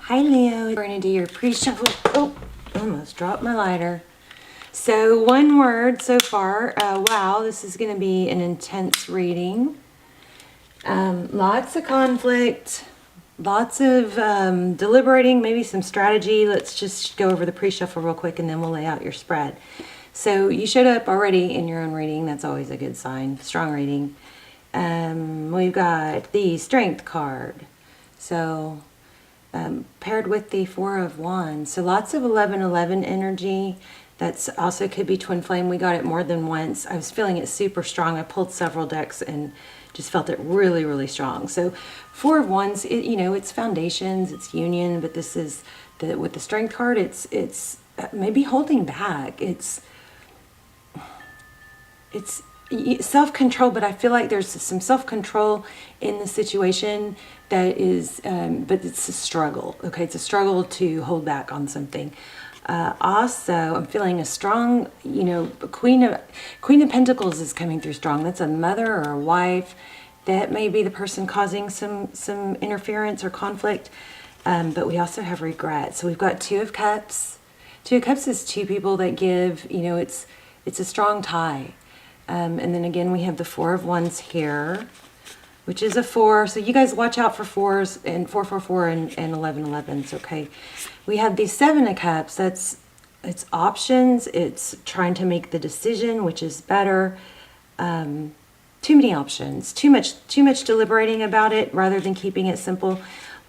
Hi Leo, we're going to do your pre-shuffle. Oh, almost dropped my lighter. So one word so far. Wow, this is going to be an intense reading. Lots of conflict, lots of deliberating, maybe some strategy. Let's just go over the pre-shuffle real quick and then we'll lay out your spread. So you showed up already in your own reading. That's always a good sign. Strong reading. We've got the Strength card. So paired with the Four of Wands. So lots of 11-11 energy. That's also could be twin flame. We got it more than once. I was feeling it super strong. I pulled several decks and just felt it really, really strong. So Four of Wands, it's foundations, it's union, but this is with the Strength card, it's maybe holding back. It's self-control, but I feel like there's some self-control in the situation that is, but it's a struggle. Okay, it's a struggle to hold back on something. Also, I'm feeling a strong, Queen of Pentacles is coming through strong. That's a mother or a wife. That may be the person causing some interference or conflict. But we also have regret. So we've got Two of Cups. Two of Cups is two people that give. It's a strong tie. And then again, we have the Four of Wands here, which is a 4. So you guys watch out for 4s and 444 and 11-11s, okay? We have the Seven of Cups. It's options. It's trying to make the decision, which is better. Too many options. Too much deliberating about it rather than keeping it simple.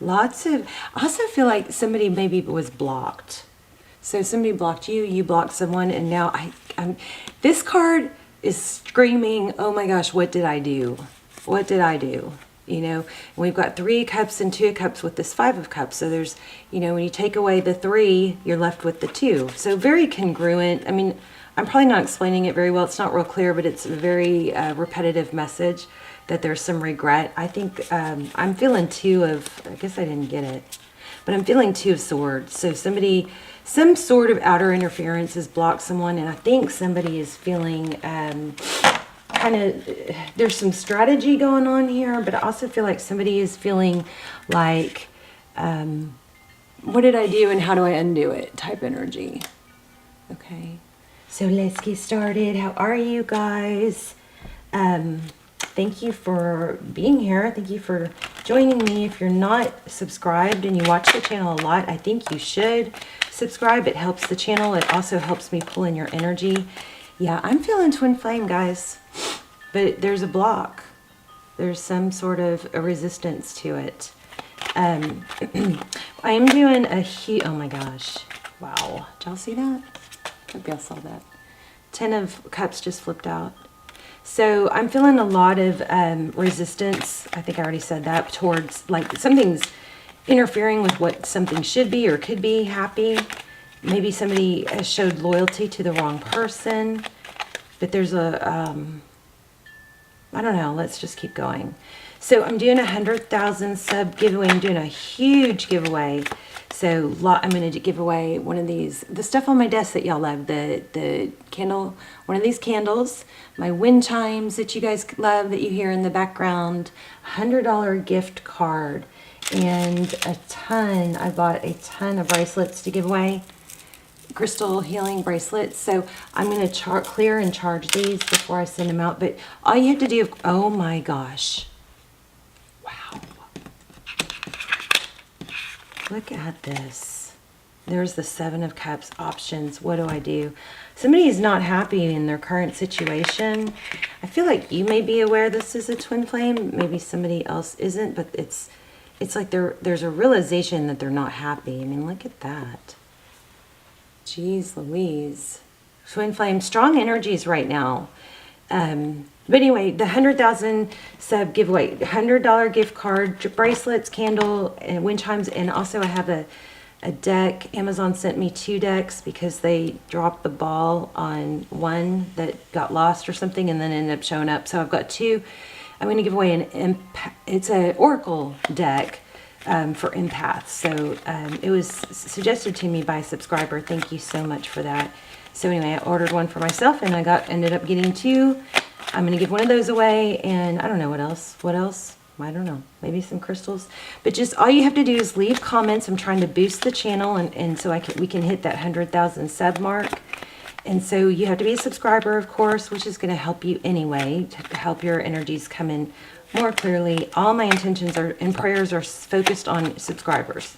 I also feel like somebody maybe was blocked. So somebody blocked you, you blocked someone, and now this card is screaming, oh my gosh, what did I do? What did I do? We've got 3 cups and 2 cups with this 5 of cups. So there's, when you take away the 3, you're left with the 2. So very congruent. I mean, I'm probably not explaining it very well. It's not real clear, but it's a very repetitive message that there's some regret. I think I'm feeling 2 of, I guess I didn't get it, but I'm feeling 2 of Swords. So some sort of outer interference has blocked someone, and I think somebody is feeling there's some strategy going on here, but I also feel like somebody is feeling like, what did I do and how do I undo it type energy. Okay, so let's get started. How are you guys? Thank you for being here. Thank you for joining me. If you're not subscribed and you watch the channel a lot, I think you should subscribe. It helps the channel. It also helps me pull in your energy. Yeah, I'm feeling twin flame, guys, but there's a block. There's some sort of a resistance to it. I am doing oh my gosh. Wow. Did y'all see that? Hope y'all saw that. 10 of Cups just flipped out. So I'm feeling a lot of resistance. I think I already said that, towards like something's interfering with what something should be or could be happy. Maybe somebody has showed loyalty to the wrong person, but there's a, I don't know, let's just keep going. So I'm doing 100,000 sub giveaway. I'm doing a huge giveaway. So I'm going to give away one of these, the stuff on my desk that y'all love, the candle, one of these candles, my wind chimes that you guys love that you hear in the background, $100 gift card, and I bought a ton of bracelets to give away, crystal healing bracelets. So I'm going to clear and charge these before I send them out. But all you have to do, oh my gosh. Wow. Look at this. There's the 7 of Cups options. What do I do? Somebody is not happy in their current situation. I feel like you may be aware this is a twin flame. Maybe somebody else isn't, but it's like there's a realization that they're not happy. I mean, look at that. Jeez Louise. Twin flame, strong energies right now. But anyway, the 100,000 sub giveaway, $100 gift card, bracelets, candle, and wind chimes, and also I have a deck. Amazon sent me 2 decks because they dropped the ball on one that got lost or something and then ended up showing up. So I've got 2. I'm going to give away it's an Oracle deck for empaths. So it was suggested to me by a subscriber. Thank you so much for that. So anyway, I ordered one for myself and ended up getting 2. I'm going to give one of those away, and I don't know what else. I don't know, maybe some crystals. But just all you have to do is leave comments. I'm trying to boost the channel, and so we can hit that 100,000 sub mark. And so you have to be a subscriber, of course, which is going to help you anyway, to help your energies come in more clearly. All my intentions and prayers are focused on subscribers.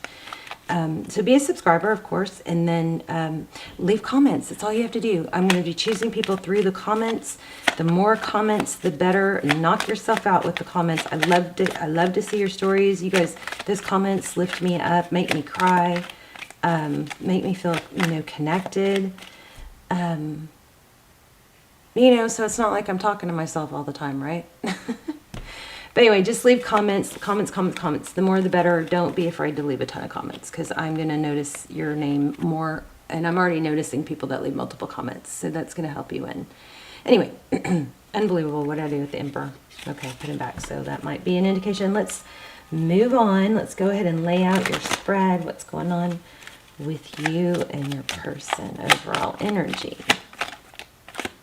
So be a subscriber, of course, and then leave comments. That's all you have to do. I'm going to be choosing people through the comments. The more comments, the better. Knock yourself out with the comments. I love to see your stories. You guys, those comments lift me up, make me cry, make me feel, connected. So it's not like I'm talking to myself all the time, right? But anyway, just leave comments. The more the better. Don't be afraid to leave a ton of comments, because I'm going to notice your name more, and I'm already noticing people that leave multiple comments, so that's going to help you in. Anyway, unbelievable. What did I do with the Emperor? Okay, put him back, so that might be an indication. Let's move on. Let's go ahead and lay out your spread. What's going on with you and your person? Overall energy.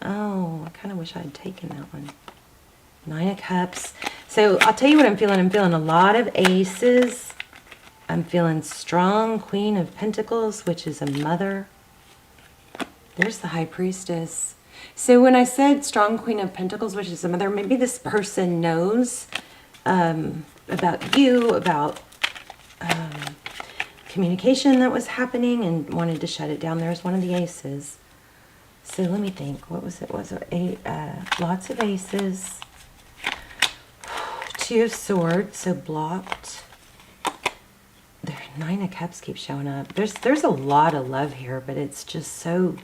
Oh, I kind of wish I had taken that one. 9 of Cups. So I'll tell you what I'm feeling. I'm feeling a lot of aces. I'm feeling strong Queen of Pentacles, which is a mother. There's the High Priestess. So when I said strong Queen of Pentacles, which is a mother, maybe this person knows about you, about communication that was happening and wanted to shut it down. There's one of the aces. So let me think. What was it? Was it lots of aces? 2 of Swords, so blocked. The 9 of Cups keeps showing up. There's a lot of love here, but it's just so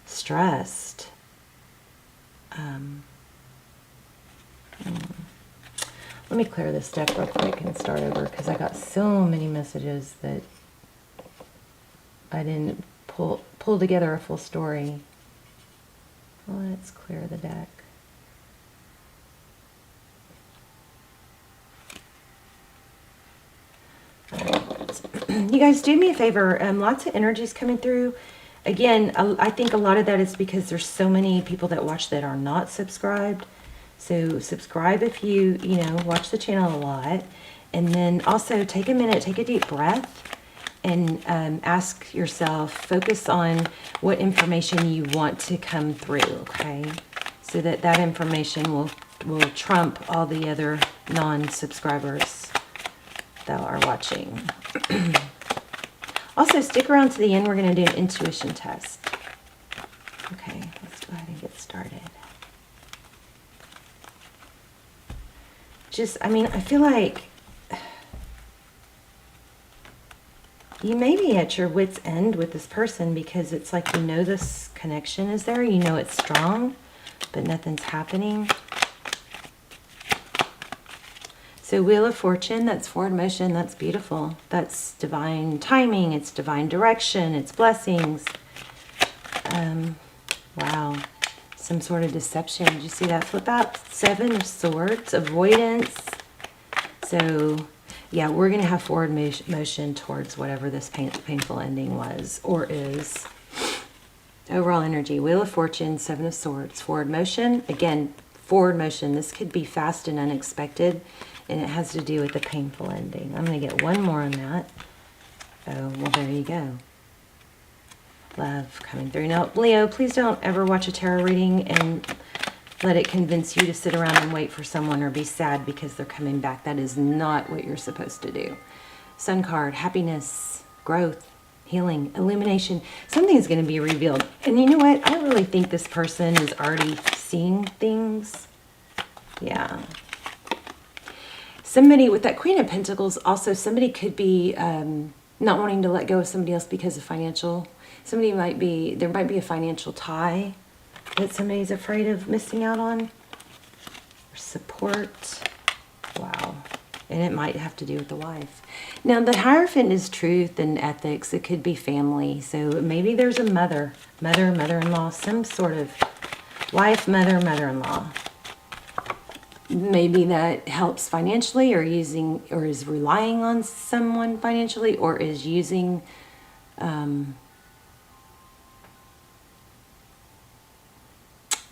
stressed. Let me clear this deck real quick and start over, because I got so many messages that I didn't pull together a full story. Let's clear the deck. You guys, do me a favor. Lots of energies coming through. Again, I think a lot of that is because there's so many people that watch that are not subscribed. So subscribe if you watch the channel a lot. And then also take a minute, take a deep breath, and ask yourself, focus on what information you want to come through, okay? So that information will trump all the other non-subscribers that are watching. Also, stick around to the end. We're going to do an intuition test. Okay, let's go ahead and get started. I feel like you may be at your wit's end with this person, because it's like this connection is there. It's strong, but nothing's happening. So Wheel of Fortune, that's forward motion, that's beautiful. That's divine timing, it's divine direction, it's blessings. Wow, some sort of deception. Did you see that flip out? 7 of Swords, avoidance. So yeah, we're going to have forward motion towards whatever this painful ending was or is. Overall energy, Wheel of Fortune, 7 of Swords, forward motion. Again, forward motion. This could be fast and unexpected, and it has to do with the painful ending. I'm going to get one more on that. Oh, well, there you go. Love coming through. Now, Leo, please don't ever watch a tarot reading and let it convince you to sit around and wait for someone or be sad because they're coming back. That is not what you're supposed to do. Sun card, happiness, growth, healing, illumination. Something is going to be revealed. And you know what? I really think this person is already seeing things. Yeah. Somebody with that Queen of Pentacles, also somebody could be not wanting to let go of somebody else because of financial. There might be a financial tie that somebody's afraid of missing out on. Or support. Wow. And it might have to do with the wife. Now, the Hierophant is truth and ethics. It could be family. So maybe there's a mother-in-law, some sort of wife, mother-in-law. Maybe that helps financially, or is relying on someone financially, or is using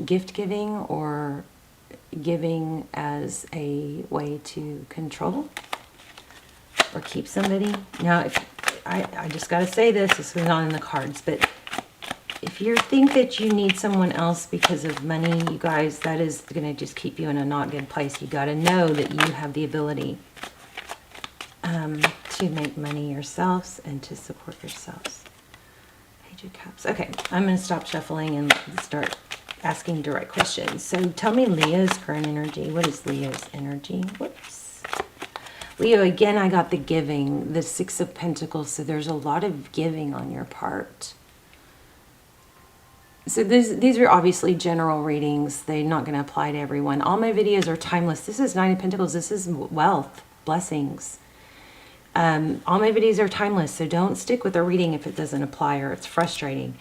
gift giving, or giving as a way to control or keep somebody. Now, if I just got to say this is not in the cards, but if you think that you need someone else because of money, you guys, that is going to just keep you in a not good place. You got to know that you have the ability to make money yourselves and to support yourselves. Page of Cups. Okay, I'm going to stop shuffling and start asking direct questions. So tell me Leo's current energy. What is Leo's energy? Whoops. Leo, again, I got the giving, the Six of Pentacles. So there's a lot of giving on your part. So these are obviously general readings. They're not going to apply to everyone. All my videos are timeless. This is Nine of Pentacles. This is wealth, blessings. All my videos are timeless. So don't stick with a reading if it doesn't apply or it's frustrating.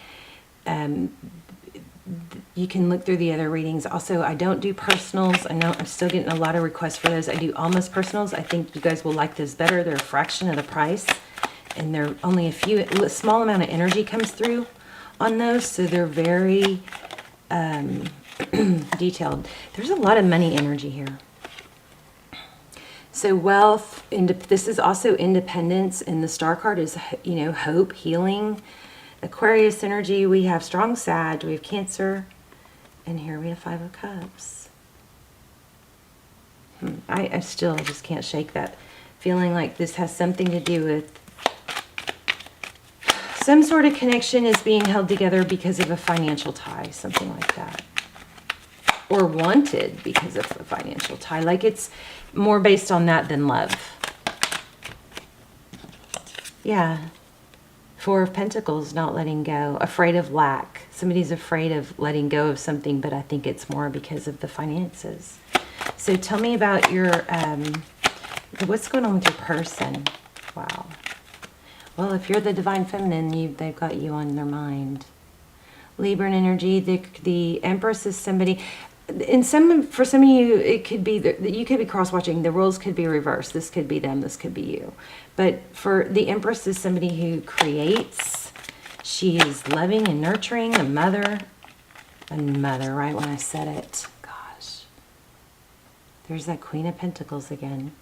You can look through the other readings. Also, I don't do personals. I know I'm still getting a lot of requests for those. I do almost personals. I think you guys will like those better. They're a fraction of the price. And they're only a small amount of energy comes through on those, so they're very detailed. There's a lot of money energy here. So wealth, this is also independence, and the star card is, you know, hope, healing. Aquarius energy, we have strong Sag, we have Cancer, and here we have Five of Cups. I still just can't shake that feeling like this has something to do with some sort of connection is being held together because of a financial tie, something like that. Or wanted because of a financial tie. Like it's more based on that than love. Yeah. Four of Pentacles, not letting go. Afraid of lack. Somebody's afraid of letting go of something, but I think it's more because of the finances. So tell me about your, what's going on with your person? Wow. Well, if you're the Divine Feminine, they've got you on their mind. Libra energy, the Empress is somebody. For some of you, it could be that you could be cross-watching. The roles could be reversed. This could be them. This could be you. But for the Empress is somebody who creates. She is loving and nurturing, a mother. Right when I said it. Gosh. There's that Queen of Pentacles again.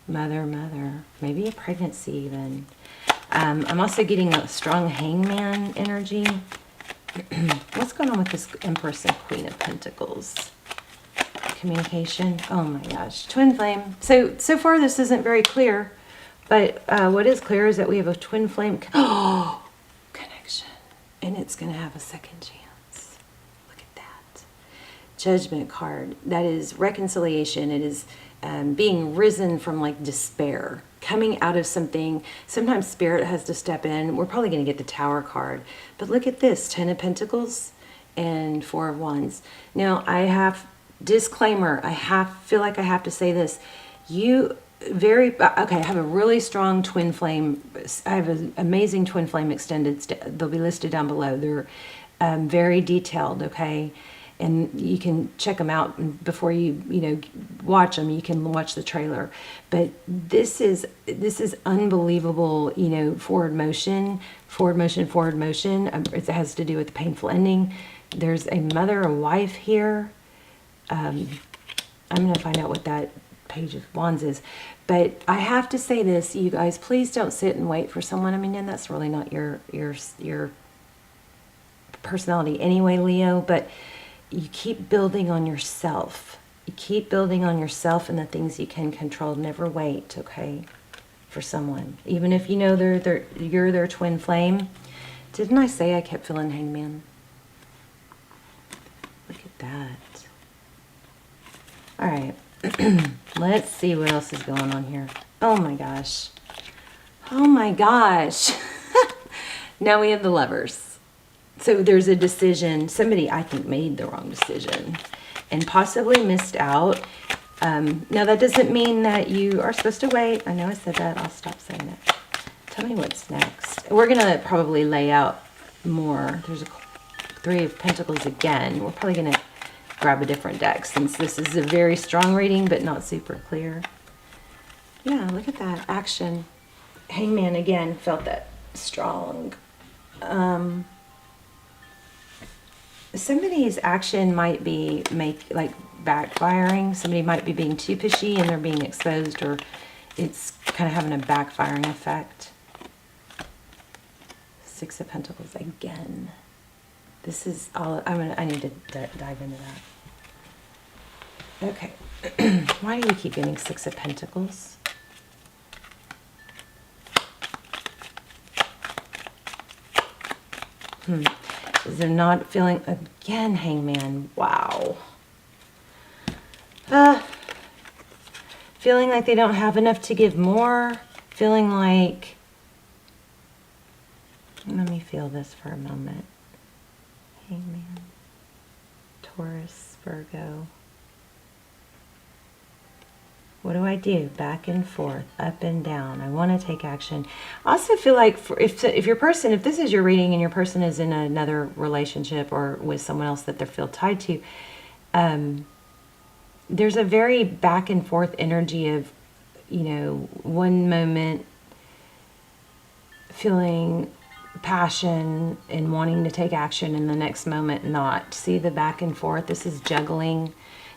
Mother, maybe a pregnancy even. I'm also getting a strong Hangman energy. What's going on with this Empress and Queen of Pentacles? Communication. Oh my gosh. Twin flame. So far this isn't very clear, but what is clear is that we have a twin flame connection, and it's going to have a second chance. Look at that. Judgment card. That is reconciliation. It is being risen from like despair, coming out of something. Sometimes Spirit has to step in. We're probably going to get the Tower card. But look at this, 10 of Pentacles and 4 of Wands. Now, I have, disclaimer, feel like I have to say this. Okay, I have a really strong twin flame. I have an amazing twin flame extended. They'll be listed down below. They're very detailed, okay? And you can check them out before you watch them. You can watch the trailer. But this is unbelievable, forward motion. It has to do with the painful ending. There's a mother, a wife here. I'm going to find out what that Page of Wands is. But I have to say this, you guys, please don't sit and wait for someone. I mean, and that's really not your personality anyway, Leo, but you keep building on yourself. You keep building on yourself and the things you can control. Never wait, okay, for someone. Even if you know you're their twin flame. Didn't I say I kept feeling Hangman? Look at that. All right. Let's see what else is going on here. Oh my gosh. Oh my gosh. Now we have the Lovers. So there's a decision. Somebody, I think, made the wrong decision and possibly missed out. Now, that doesn't mean that you are supposed to wait. I know I said that. I'll stop saying that. Tell me what's next. We're going to probably lay out more. There's a 3 of Pentacles again. We're probably going to grab a different deck since this is a very strong reading but not super clear. Yeah, look at that. Action. Hangman again. Felt that strong. somebody's action might be backfiring. Somebody might be being too pushy and they're being exposed, or it's kind of having a backfiring effect. Six of Pentacles again. This is all, I need to dive into that. Okay. Why do we keep getting Six of Pentacles? They're not feeling, again, Hangman. Wow. Feeling like they don't have enough to give more. Feeling like, let me feel this for a moment. Hangman, Taurus, Virgo. What do I do? Back and forth, up and down. I want to take action. I also feel like if your person, if this is your reading and your person is in another relationship or with someone else that they feel tied to, there's a very back and forth energy of, you know, one moment feeling passion and wanting to take action, and the next moment not. See the back and forth? This is juggling.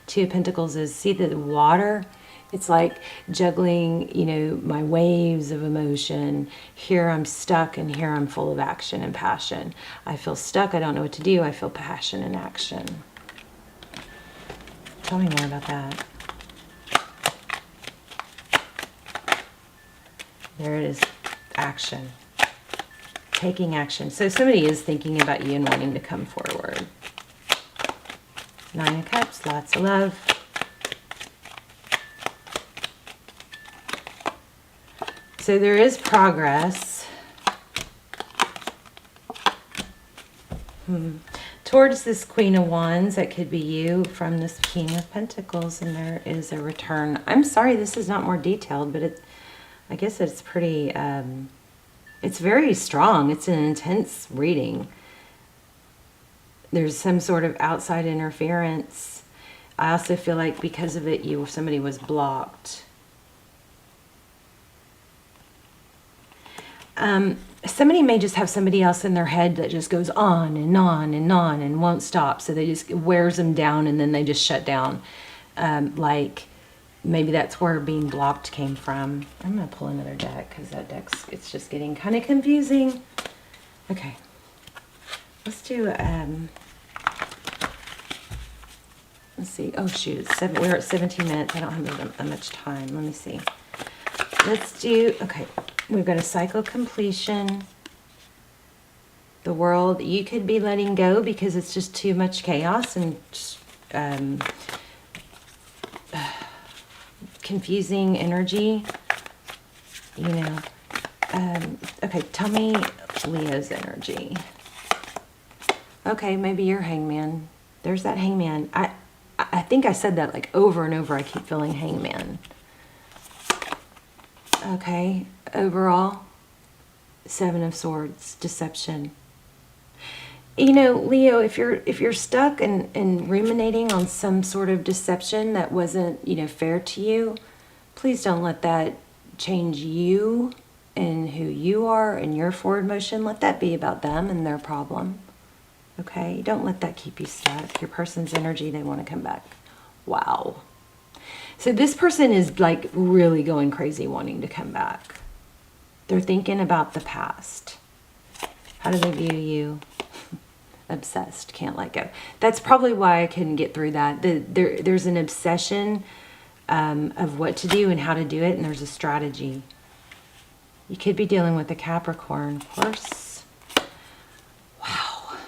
Two of Pentacles is, see the water? It's like juggling, you know, my waves of emotion. Here I'm stuck and here I'm full of action and passion. I feel stuck, I don't know what to do. I feel passion and action. Tell me more about that. There it is, action. Taking action. So somebody is thinking about you and wanting to come forward. Nine of Cups, lots of love. So there is progress towards this Queen of Wands. That could be you, from this King of Pentacles, and there is a return. I'm sorry this is not more detailed, but I guess it's pretty, it's very strong. It's an intense reading. There's some sort of outside interference. I also feel like because of it, somebody was blocked. Somebody may just have somebody else in their head that just goes on and on and on and won't stop. So they just wears them down and then they just shut down. Like maybe that's where being blocked came from. I'm going to pull another deck because that deck's, it's just getting kind of confusing. Okay. Let's do, let's see. Oh shoot, we're at 17 minutes. I don't have that much time. Let me see. Let's do, okay. We've got a cycle completion. The world, you could be letting go because it's just too much chaos and just, confusing energy. You know. Okay, tell me Leo's energy. Okay, maybe you're Hangman. There's that Hangman. I think I said that like over and over. I keep feeling Hangman. Okay, overall, Seven of Swords, deception. You know, Leo, if you're stuck and ruminating on some sort of deception that wasn't, you know, fair to you, please don't let that change you and who you are and your forward motion. Let that be about them and their problem. Okay? Don't let that keep you stuck. Your person's energy, they want to come back. Wow. So this person is like really going crazy wanting to come back. They're thinking about the past. How do they view you? Obsessed, can't let go. That's probably why I couldn't get through that. There's an obsession of what to do and how to do it, and there's a strategy. You could be dealing with a Capricorn, of course. Wow.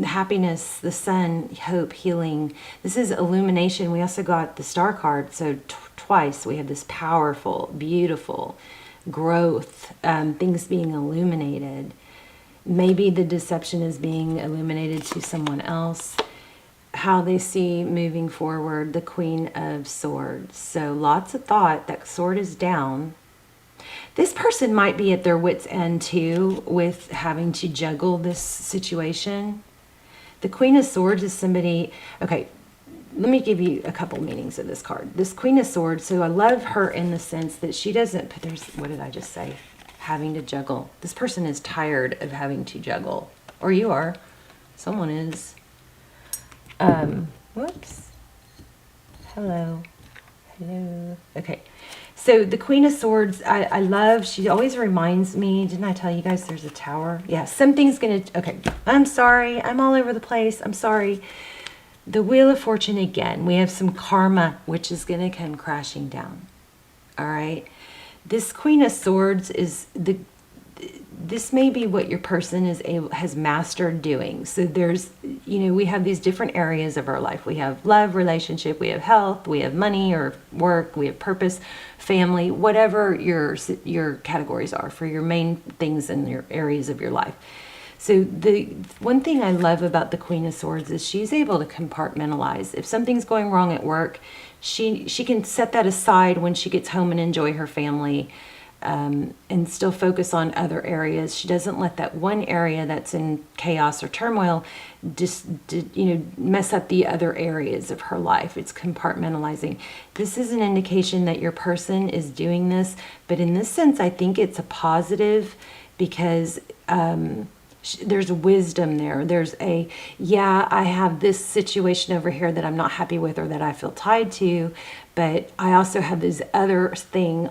Happiness, the sun, hope, healing. This is illumination. We also got the star card, so twice we have this powerful, beautiful growth, things being illuminated. Maybe the deception is being illuminated to someone else. How they see moving forward, the Queen of Swords. So lots of thought. That sword is down. This person might be at their wit's end too with having to juggle this situation. The Queen of Swords is somebody, okay, let me give you a couple meanings of this card. This Queen of Swords, so I love her in the sense that she doesn't, what did I just say? Having to juggle. This person is tired of having to juggle, or you are. Someone is. Whoops. Hello. Hello. Okay. So the Queen of Swords, I love, she always reminds me, didn't I tell you guys there's a tower? Yeah, something's going to, okay. I'm sorry. I'm all over the place. I'm sorry. The Wheel of Fortune again. We have some karma, which is going to come crashing down. All right. This Queen of Swords is this may be what your person has mastered doing. So there's, we have these different areas of our life. We have love, relationship, we have health, we have money or work, we have purpose, family, whatever your categories are for your main things in your areas of your life. So the one thing I love about the Queen of Swords is she's able to compartmentalize. If something's going wrong at work, she can set that aside when she gets home and enjoy her family, and still focus on other areas. She doesn't let that one area that's in chaos or turmoil just mess up the other areas of her life. It's compartmentalizing. This is an indication that your person is doing this, but in this sense, I think it's a positive because there's wisdom there. There's I have this situation over here that I'm not happy with or that I feel tied to, but I also have this other thing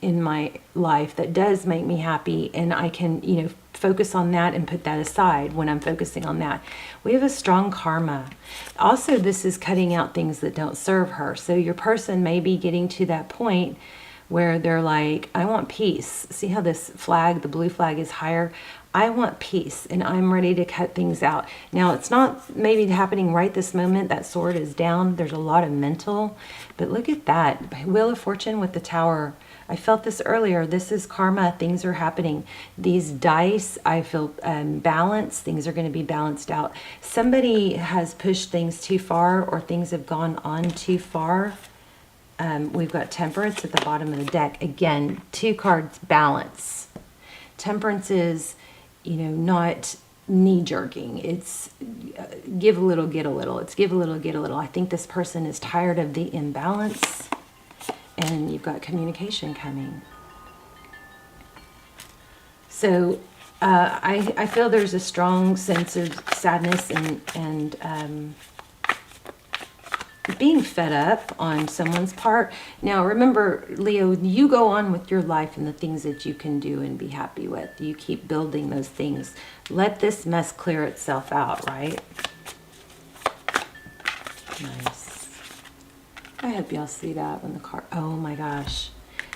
in my life that does make me happy, and I can, focus on that and put that aside when I'm focusing on that. We have a strong karma. Also, this is cutting out things that don't serve her. So your person may be getting to that point where they're like, I want peace. See how this flag, the blue flag, is higher? I want peace, and I'm ready to cut things out. Now, it's not maybe happening right this moment. That sword is down. There's a lot of mental. But look at that. Wheel of Fortune with the Tower. I felt this earlier. This is karma. Things are happening. These dice, I feel balanced. Things are going to be balanced out. Somebody has pushed things too far, or things have gone on too far. We've got Temperance at the bottom of the deck. Again, 2 cards, balance. Temperance is, not knee-jerking. It's give a little, get a little. It's give a little, get a little. I think this person is tired of the imbalance, and you've got communication coming. So I feel there's a strong sense of sadness and being fed up on someone's part. Now, remember, Leo, you go on with your life and the things that you can do and be happy with. You keep building those things. Let this mess clear itself out, right? Nice. I hope y'all see that when the card... Oh my gosh.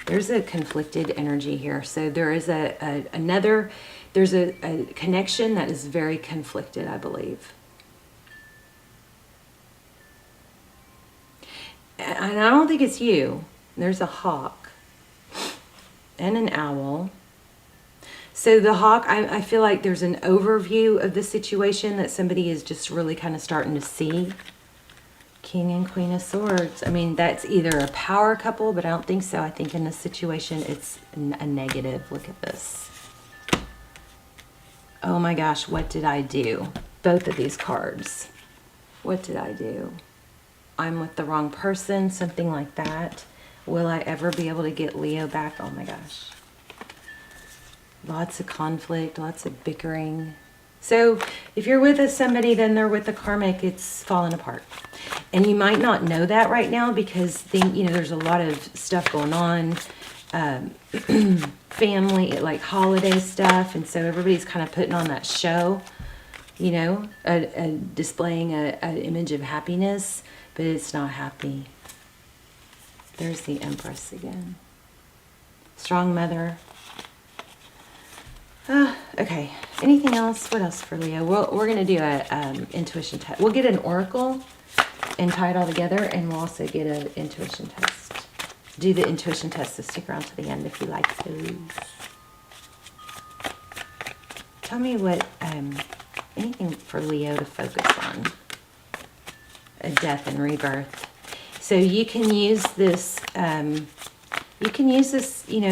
There's a conflicted energy here. So there is there's a connection that is very conflicted, I believe. And I don't think it's you. There's a hawk and an owl. So the hawk, I feel like there's an overview of the situation that somebody is just really kind of starting to see. King and Queen of Swords. I mean, that's either a power couple, but I don't think so. I think in this situation, it's a negative. Look at this. Oh my gosh, what did I do? Both of these cards. What did I do? I'm with the wrong person, something like that. Will I ever be able to get Leo back? Oh my gosh. Lots of conflict, lots of bickering. So if you're with somebody, then they're with the karmic, it's falling apart. And you might not know that right now because there's a lot of stuff going on. Family, like holiday stuff. And so everybody's kind of putting on that show, displaying an image of happiness. But it's not happy. There's the Empress again. Strong mother. Okay. Anything else? What else for Leo? We're going to do a intuition test. We'll get an oracle and tie it all together, and we'll also get an intuition test. Do the intuition test, so stick around to the end if you like those. Tell me what, anything for Leo to focus on. A death and rebirth. So you can use this,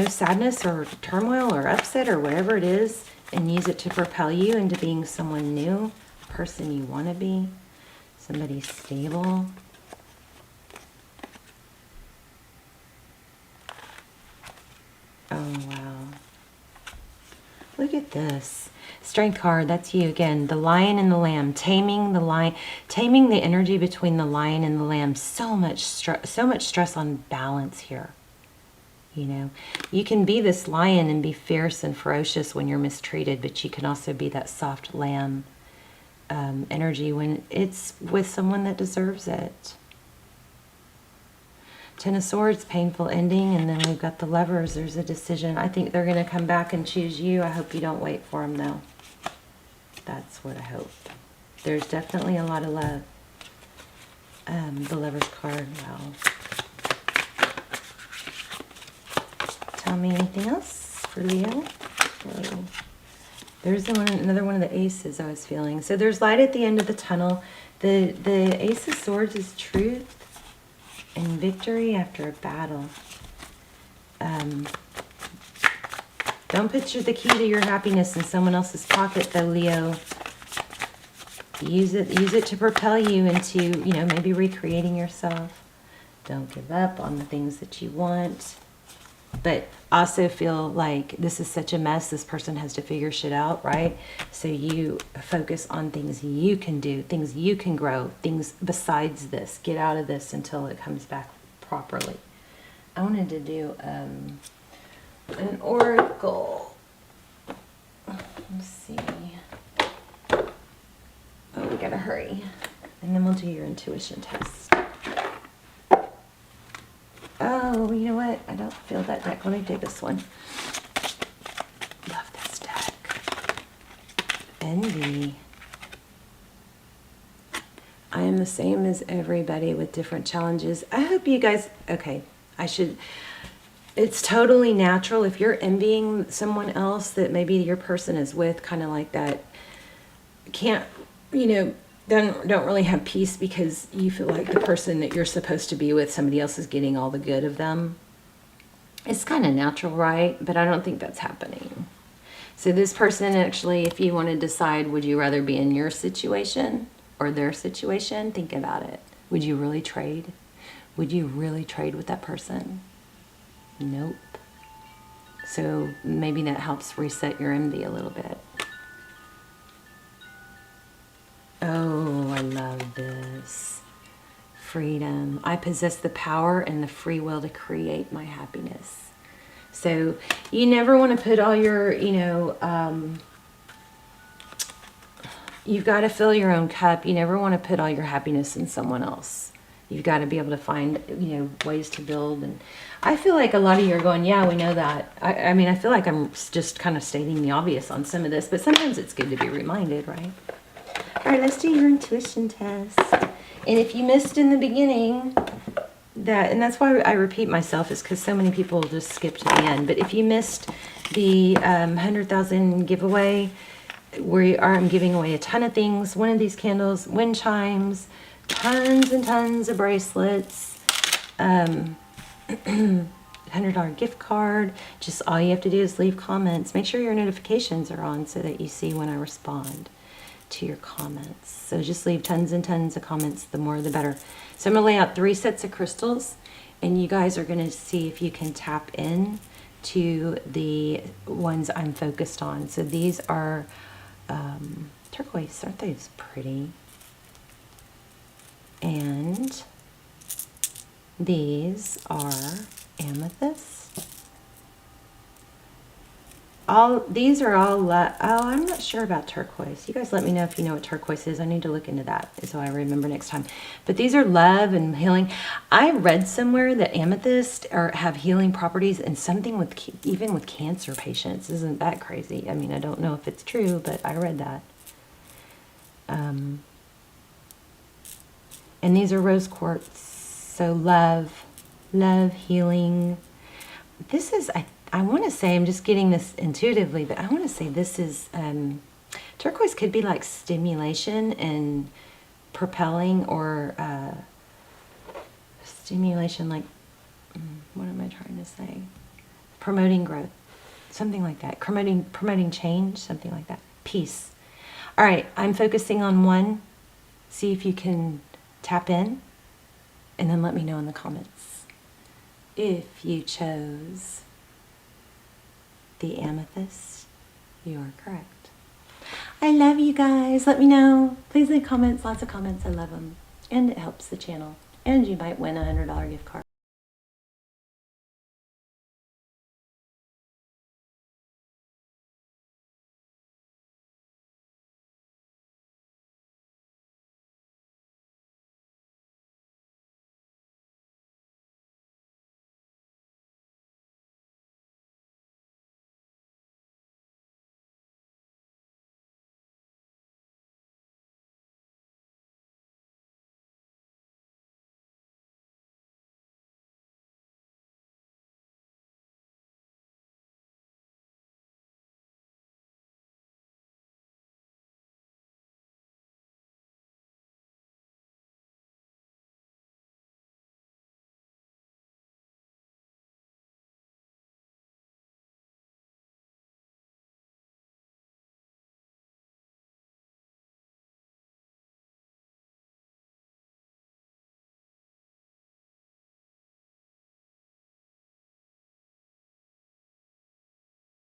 sadness or turmoil or upset or whatever it is, and use it to propel you into being someone new, a person you want to be, somebody stable. Oh, wow. Look at this. Strength card, that's you again. The lion and the lamb. Taming the lion, taming the energy between the lion and the lamb. So much stress on balance here. You know, you can be this lion and be fierce and ferocious when you're mistreated, but you can also be that soft lamb energy when it's with someone that deserves it. Ten of Swords, painful ending, and then we've got the Lovers. There's a decision. I think they're going to come back and choose you. I hope you don't wait for them, though. That's what I hope. There's definitely a lot of love. The Lovers card, wow. Tell me anything else for Leo. Whoa. There's another one of the aces I was feeling. So there's light at the end of the tunnel. The Ace of Swords is truth and victory after a battle. Don't put the key to your happiness in someone else's pocket, though, Leo. Use it to propel you into, you know, maybe recreating yourself. Don't give up on the things that you want. But also feel like this is such a mess, this person has to figure shit out, right? So you focus on things you can do, things you can grow, things besides this. Get out of this until it comes back properly. I wanted to do an oracle. Let's see. Oh, we gotta hurry. And then we'll do your intuition test. Oh, you know what? I don't feel that deck. Let me do this one. Love this deck. Envy. I am the same as everybody with different challenges. I hope you guys... Okay, it's totally natural if you're envying someone else that maybe your person is with, kind of like that. Can't, you know... don't really have peace because you feel like the person that you're supposed to be with, somebody else is getting all the good of them. It's kind of natural, right? But I don't think that's happening. So this person actually, if you want to decide, would you rather be in your situation or their situation? Think about it. Would you really trade? Would you really trade with that person? Nope. So maybe that helps reset your envy a little bit. Oh, I love this. Freedom. I possess the power and the free will to create my happiness. So you never want to put all your, you know, you've got to fill your own cup. You never want to put all your happiness in someone else. You've got to be able to find, you know, ways to build. And I feel like a lot of you are going, yeah, we know that. I mean, I feel like I'm just kind of stating the obvious on some of this, but sometimes it's good to be reminded, right? All right, let's do your intuition test. And if you missed in the beginning, and that's why I repeat myself, is because so many people just skip to the end. But if you missed the 100,000 giveaway, I'm giving away a ton of things. One of these candles, wind chimes, tons and tons of bracelets, $100 gift card. Just all you have to do is leave comments. Make sure your notifications are on so that you see when I respond to your comments. So just leave tons and tons of comments, the more the better. So I'm going to lay out 3 sets of crystals, and you guys are going to see if you can tap in to the ones I'm focused on. So these are turquoise. Aren't they pretty? And these are amethyst. These are all, I'm not sure about turquoise. You guys let me know if you know what turquoise is. I need to look into that so I remember next time. But these are love and healing. I read somewhere that amethyst have healing properties and something with, even with cancer patients. Isn't that crazy? I mean, I don't know if it's true, but I read that. And these are rose quartz. So love, healing. This is, I want to say, I'm just getting this intuitively, but I want to say this is, turquoise could be like stimulation and propelling, or stimulation, like, what am I trying to say? Promoting growth, something like that. Promoting change, something like that. Peace. All right, I'm focusing on one. See if you can tap in, and then let me know in the comments if you chose the amethyst You are correct. I love you guys. Let me know. Please leave comments. Lots of comments. I love them. And it helps the channel. And you might win a $100 gift card.